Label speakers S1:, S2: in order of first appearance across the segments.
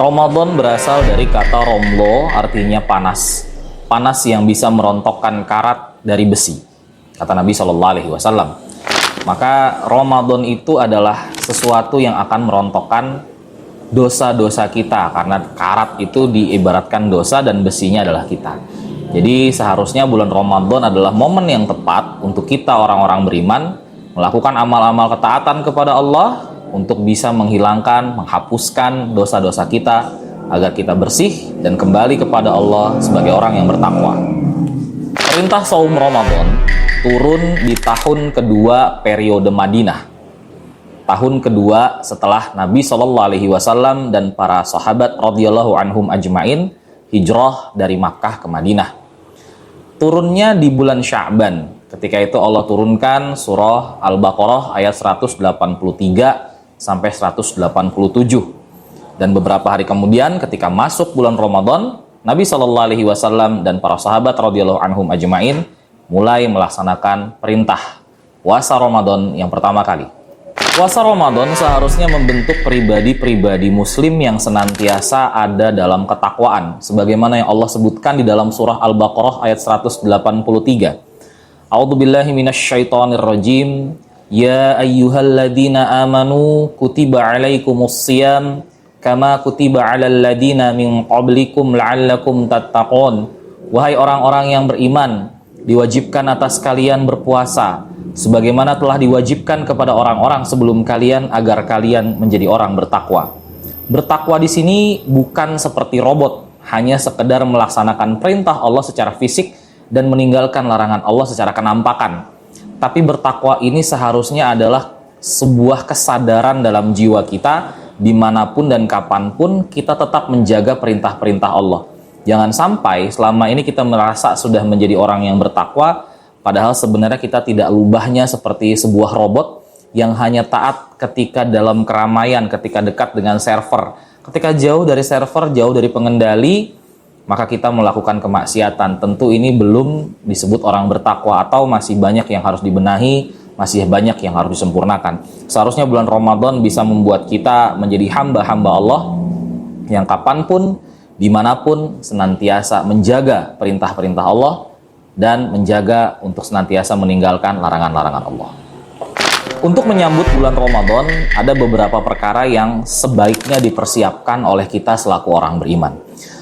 S1: Ramadan berasal dari kata romlo, artinya panas. Panas yang bisa merontokkan karat dari besi, kata Nabi SAW. Maka Ramadan itu adalah sesuatu yang akan merontokkan dosa-dosa kita, karena karat itu diibaratkan dosa dan besinya adalah kita. Jadi seharusnya bulan Ramadan adalah momen yang tepat untuk kita orang-orang beriman melakukan amal-amal ketaatan kepada Allah untuk bisa menghilangkan, menghapuskan dosa-dosa kita agar kita bersih dan kembali kepada Allah sebagai orang yang bertakwa. Perintah saum Ramadan turun di tahun kedua periode Madinah. Tahun kedua setelah Nabi SAW dan para sahabat radhiyallahu anhum ajmain hijrah dari Makkah ke Madinah. Turunnya di bulan Sya'ban. Ketika itu Allah turunkan surah Al-Baqarah ayat 183 sampai 187. Dan beberapa hari kemudian ketika masuk bulan Ramadan, Nabi SAW dan para sahabat radhiyallahu anhum ajmain mulai melaksanakan perintah puasa Ramadan yang pertama kali. Puasa Ramadan seharusnya membentuk pribadi-pribadi muslim yang senantiasa ada dalam ketakwaan, sebagaimana yang Allah sebutkan di dalam surah Al-Baqarah ayat 183. A'udzubillahi minasyaitonirrajim. Ya ayyuhalladzina amanu kutiba alaikumussyiyam kama kutiba alal ladzina min qablikum la'allakum tattaqun. Wahai orang-orang yang beriman, diwajibkan atas kalian berpuasa sebagaimana telah diwajibkan kepada orang-orang sebelum kalian agar kalian menjadi orang bertakwa. Bertakwa di sini bukan seperti robot, hanya sekedar melaksanakan perintah Allah secara fisik dan meninggalkan larangan Allah secara kenampakan. Tapi bertakwa ini seharusnya adalah sebuah kesadaran dalam jiwa kita, dimanapun dan kapanpun kita tetap menjaga perintah-perintah Allah. Jangan sampai selama ini kita merasa sudah menjadi orang yang bertakwa, padahal sebenarnya kita tidak lubahnya seperti sebuah robot yang hanya taat ketika dalam keramaian, ketika dekat dengan server. Ketika jauh dari server, jauh dari pengendali, maka kita melakukan kemaksiatan. Tentu ini belum disebut orang bertakwa, atau masih banyak yang harus dibenahi, masih banyak yang harus disempurnakan. Seharusnya bulan Ramadan bisa membuat kita menjadi hamba-hamba Allah yang kapanpun, dimanapun senantiasa menjaga perintah-perintah Allah dan menjaga untuk senantiasa meninggalkan larangan-larangan Allah. Untuk menyambut bulan Ramadan, ada beberapa perkara yang sebaiknya dipersiapkan oleh kita selaku orang beriman.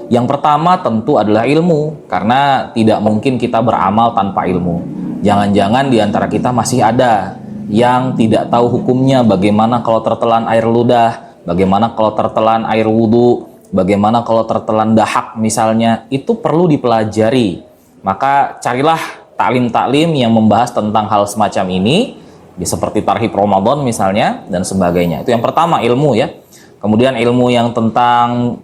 S1: Yang pertama tentu adalah ilmu, karena tidak mungkin kita beramal tanpa ilmu. Jangan-jangan di antara kita masih ada yang tidak tahu hukumnya, bagaimana kalau tertelan air ludah, bagaimana kalau tertelan air wudhu, bagaimana kalau tertelan dahak misalnya. Itu perlu dipelajari. Maka carilah taklim-taklim yang membahas tentang hal semacam ini, seperti Tarhib Ramadan misalnya dan sebagainya. Itu yang pertama, ilmu ya. Kemudian ilmu yang tentang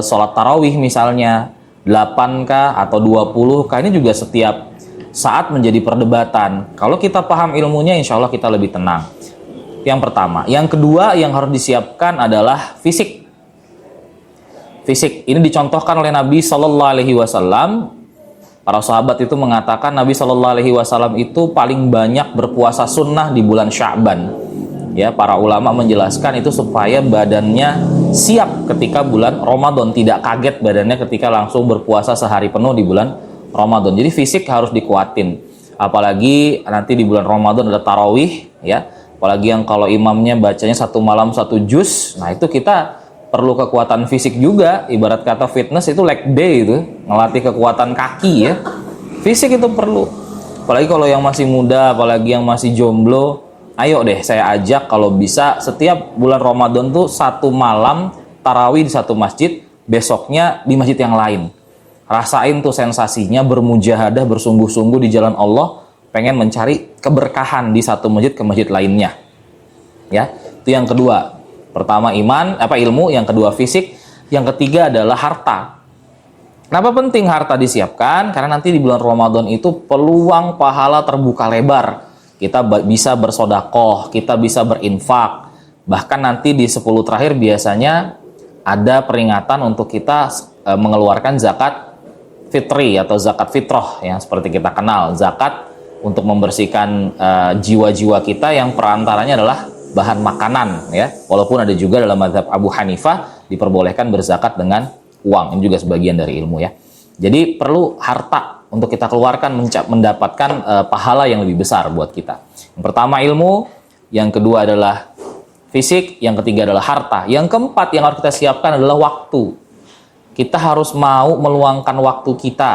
S1: sholat tarawih misalnya 8kah atau 20kah, ini juga setiap saat menjadi perdebatan. Kalau kita paham ilmunya, insya Allah kita lebih tenang. Yang pertama. Yang kedua yang harus disiapkan adalah fisik. Fisik ini dicontohkan oleh Nabi SAW. Para sahabat itu mengatakan Nabi SAW itu paling banyak berpuasa sunnah di bulan Sya'ban. Ya, para ulama menjelaskan itu supaya badannya siap ketika bulan Ramadan, tidak kaget badannya ketika langsung berpuasa sehari penuh di bulan Ramadan. Jadi fisik harus dikuatin. Apalagi nanti di bulan Ramadan ada tarawih, ya. Apalagi yang kalau imamnya bacanya satu malam satu juz, nah itu kita perlu kekuatan fisik juga. Ibarat kata fitness itu leg day, itu ngelatih kekuatan kaki ya. Fisik itu perlu. Apalagi kalau yang masih muda, apalagi yang masih jomblo, ayo deh saya ajak kalau bisa setiap bulan Ramadan tuh satu malam tarawih di satu masjid, besoknya di masjid yang lain. Rasain tuh sensasinya bermujahadah, bersungguh-sungguh di jalan Allah, pengen mencari keberkahan di satu masjid ke masjid lainnya. Ya, itu yang kedua. Pertama ilmu, yang kedua fisik, yang ketiga adalah harta. Kenapa penting harta disiapkan? Karena nanti di bulan Ramadan itu peluang pahala terbuka lebar. Kita bisa bersodakoh, kita bisa berinfak. Bahkan nanti di 10 terakhir biasanya ada peringatan untuk kita mengeluarkan zakat fitri atau zakat fitrah yang seperti kita kenal. Zakat untuk membersihkan jiwa-jiwa kita yang perantaranya adalah bahan makanan ya. Walaupun ada juga dalam mazhab Abu Hanifah diperbolehkan berzakat dengan uang. Ini juga sebagian dari ilmu ya. Jadi perlu harta untuk kita keluarkan mendapatkan pahala yang lebih besar buat kita. Yang pertama ilmu, yang kedua adalah fisik, yang ketiga adalah harta. Yang keempat yang harus kita siapkan adalah waktu. Kita harus mau meluangkan waktu kita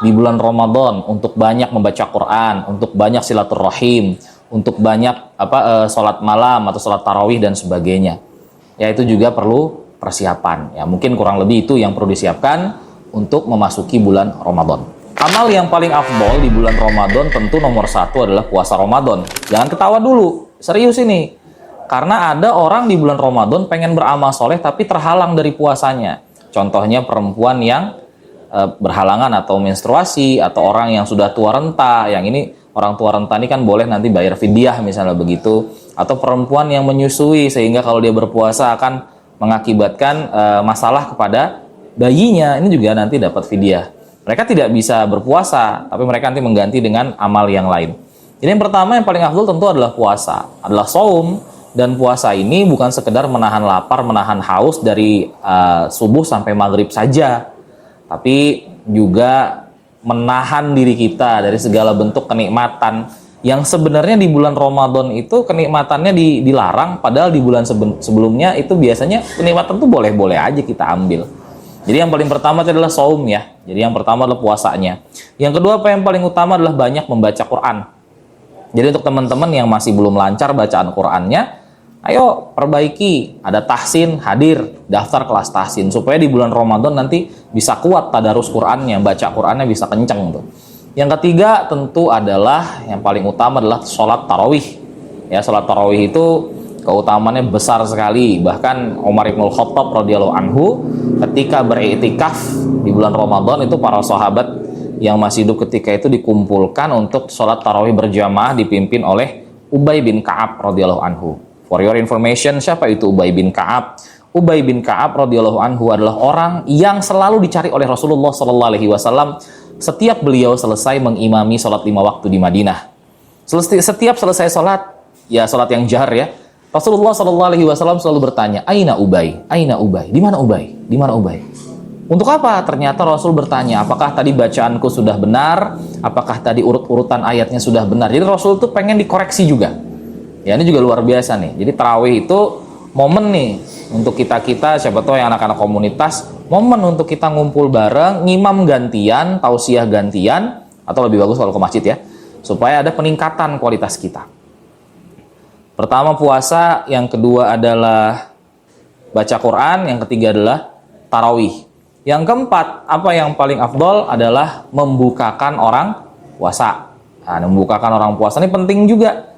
S1: di bulan Ramadan untuk banyak membaca Quran, untuk banyak silaturahim, untuk banyak sholat malam atau sholat tarawih dan sebagainya. Ya itu juga perlu persiapan. Ya mungkin kurang lebih itu yang perlu disiapkan untuk memasuki bulan Ramadan. Amal yang paling afdol di bulan Ramadan tentu nomor satu adalah puasa Ramadan. Jangan ketawa dulu, serius ini. Karena ada orang di bulan Ramadan pengen beramal soleh tapi terhalang dari puasanya. Contohnya perempuan yang berhalangan atau menstruasi, atau orang yang sudah tua renta. Yang ini orang tua renta ini kan boleh nanti bayar fidyah misalnya begitu. Atau perempuan yang menyusui sehingga kalau dia berpuasa akan mengakibatkan masalah kepada bayinya, ini juga nanti dapat fidyah. Mereka tidak bisa berpuasa, tapi mereka nanti mengganti dengan amal yang lain. Jadi yang pertama yang paling afdal tentu adalah puasa, adalah shaum. Dan puasa ini bukan sekedar menahan lapar, menahan haus dari subuh sampai maghrib saja, tapi juga menahan diri kita dari segala bentuk kenikmatan yang sebenarnya di bulan Ramadan itu kenikmatannya dilarang, padahal di bulan sebelumnya itu biasanya kenikmatan itu boleh-boleh aja kita ambil. Jadi yang paling pertama itu adalah shaum ya. Jadi yang pertama adalah puasanya. Yang kedua yang paling utama adalah banyak membaca Quran. Jadi untuk teman-teman yang masih belum lancar bacaan Qurannya, ayo perbaiki, ada tahsin, hadir, daftar kelas tahsin supaya di bulan Ramadan nanti bisa kuat tadarus Qur'annya, baca Qur'annya bisa kenceng tuh. Yang ketiga tentu adalah yang paling utama adalah sholat tarawih. Ya, sholat tarawih itu keutamaannya besar sekali. Bahkan Umar ibn Khattab radhiyallahu anhu ketika beriktikaf di bulan Ramadan itu para sahabat yang masih hidup ketika itu dikumpulkan untuk sholat tarawih berjamaah dipimpin oleh Ubay bin Ka'ab radhiyallahu anhu. For your information, siapa itu Ubay bin Ka'ab? Ubay bin Ka'ab radhiyallahu anhu adalah orang yang selalu dicari oleh Rasulullah sallallahu alaihi wasallam setiap beliau selesai mengimami sholat 5 waktu di Madinah. Setiap selesai sholat, ya sholat yang jahar ya, Rasulullah sallallahu alaihi wasallam selalu bertanya, "Aina Ubay? Aina Ubay? Di mana Ubay? Di mana Ubay?" Untuk apa? Ternyata Rasul bertanya, apakah tadi bacaanku sudah benar? Apakah tadi urut-urutan ayatnya sudah benar? Jadi Rasul tuh pengen dikoreksi juga. Ya ini juga luar biasa nih. Jadi tarawih itu momen nih untuk kita-kita, siapa tahu yang anak-anak komunitas, momen untuk kita ngumpul bareng, ngimam gantian, tausiah gantian, atau lebih bagus kalau ke masjid ya, supaya ada peningkatan kualitas kita. Pertama puasa, yang kedua adalah baca Quran, yang ketiga adalah tarawih. Yang keempat, apa yang paling afdol adalah membukakan orang puasa. Nah, membukakan orang puasa ini penting juga.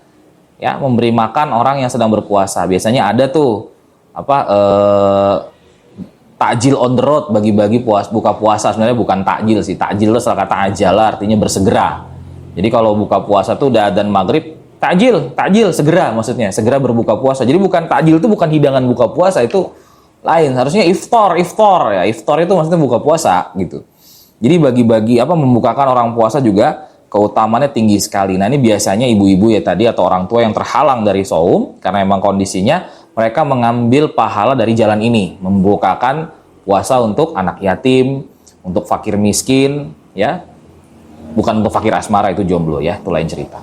S1: Ya, memberi makan orang yang sedang berpuasa. Biasanya ada tuh takjil on the road, bagi-bagi buka puasa. Sebenarnya bukan takjil sih. Takjil itu salah kata ajala, artinya bersegera. Jadi kalau buka puasa tuh udah adzan maghrib, takjil segera, maksudnya segera berbuka puasa. Jadi bukan takjil itu bukan hidangan buka puasa, itu lain. Harusnya iftar ya. Iftar itu maksudnya buka puasa gitu. Jadi bagi-bagi membukakan orang puasa juga keutamaannya tinggi sekali. Nah ini biasanya ibu-ibu ya tadi atau orang tua yang terhalang dari shaum karena memang kondisinya mereka mengambil pahala dari jalan ini, membukakan puasa untuk anak yatim, untuk fakir miskin ya. Bukan untuk fakir asmara, itu jomblo ya, itu lain cerita.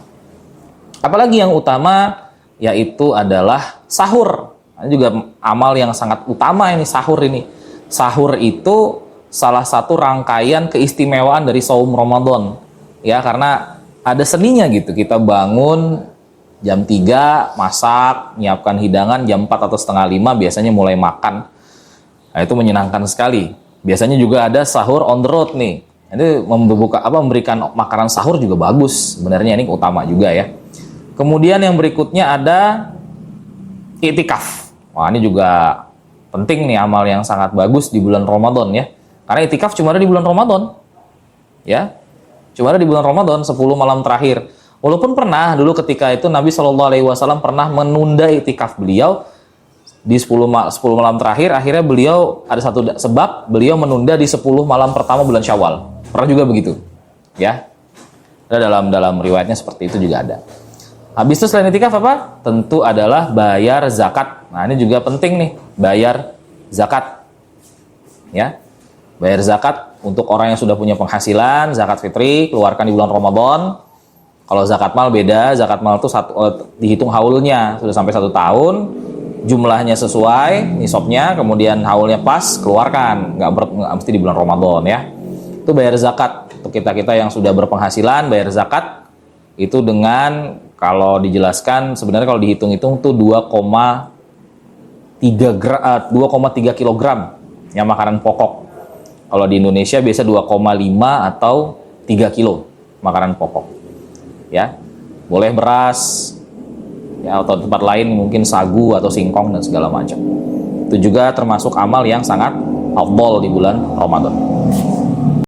S1: Apalagi yang utama yaitu adalah sahur. Ini juga amal yang sangat utama ini, sahur ini. Sahur itu salah satu rangkaian keistimewaan dari shaum Ramadan. Ya, karena ada seninya gitu. Kita bangun jam 3, masak, nyiapkan hidangan, jam 4 atau setengah 5 biasanya mulai makan. Nah, itu menyenangkan sekali. Biasanya juga ada sahur on the road nih. Ini memberikan makanan sahur juga bagus. Sebenarnya ini utama juga ya. Kemudian yang berikutnya ada i'tikaf. Wah, ini juga penting nih, amal yang sangat bagus di bulan Ramadan ya. Karena i'tikaf cuma ada di bulan Ramadan. Ya. Cuma ada di bulan Ramadan 10 malam terakhir. Walaupun pernah dulu ketika itu Nabi SAW pernah menunda i'tikaf beliau di 10 malam terakhir. Akhirnya beliau ada satu sebab beliau menunda di 10 malam pertama bulan Syawal. Pernah juga begitu. Ya. Dalam riwayatnya seperti itu juga ada. Habis itu selain itikaf apa? Tentu adalah bayar zakat. Nah, ini juga penting nih, bayar zakat. Ya. Bayar zakat untuk orang yang sudah punya penghasilan, zakat fitri keluarkan di bulan Ramadan. Kalau zakat mal beda, zakat mal itu dihitung haulnya, sudah sampai 1 tahun, jumlahnya sesuai nisabnya, kemudian haulnya pas, keluarkan. Nggak mesti di bulan Ramadan ya. Itu bayar zakat. Untuk kita-kita yang sudah berpenghasilan, bayar zakat itu dengan, kalau dijelaskan sebenarnya kalau dihitung-hitung tuh 2,3 kilogram yang makanan pokok. Kalau di Indonesia biasa 2,5 atau 3 kilo makanan pokok. Ya. Boleh beras ya, atau tempat lain mungkin sagu atau singkong dan segala macam. Itu juga termasuk amal yang sangat afdol di bulan Ramadan.